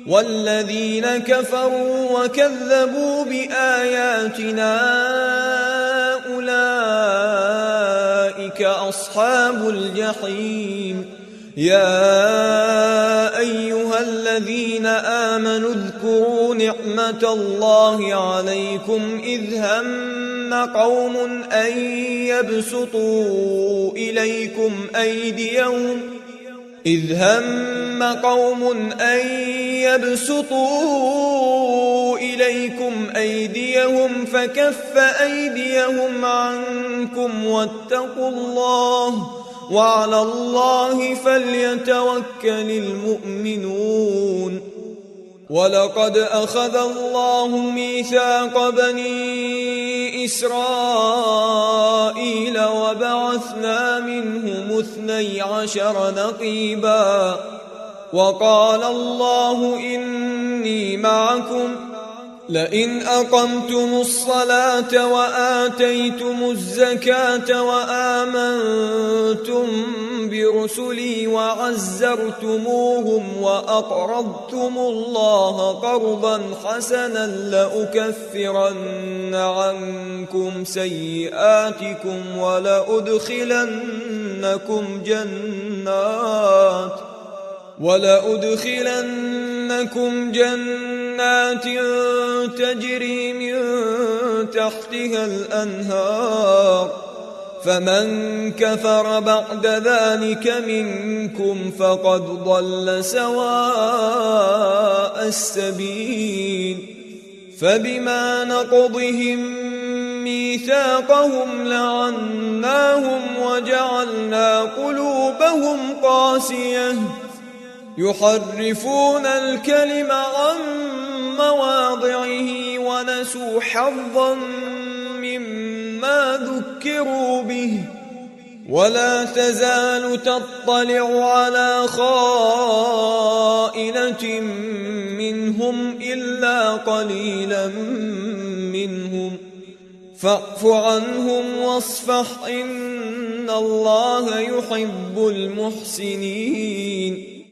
والذين كفروا وكذبوا بآياتنا أولئك أصحاب الجحيم. يا أيها الذين آمنوا اذكروا نعمة الله عليكم إذ هم قوم أن يبسطوا إليكم أيديهم فكف أيديهم عنكم واتقوا الله وعلى الله فليتوكل المؤمنون. ولقد أخذ الله ميثاق بني إسرائيل وبعثنا منهم 12 نقيبا وقال الله إني معكم لئن أقمتم الصلاة وآتيتم الزكاة وآمنتم برسلي وعزرتموهم وأقرضتم الله قرضا حسنا لأكفرن عنكم سيئاتكم ولأدخلنكم جنات تجري من تحتها الأنهار. فمن كفر بعد ذلك منكم فقد ضل سواء السبيل. فبما نقضهم ميثاقهم لعناهم وجعلنا قلوبهم قاسية يحرفون الكلم عن مواضعه ونسوا حظا مما ذكروا به. ولا تزال تطلع على خائنة منهم إلا قليلا منهم فاعف عنهم واصفح إن الله يحب المحسنين.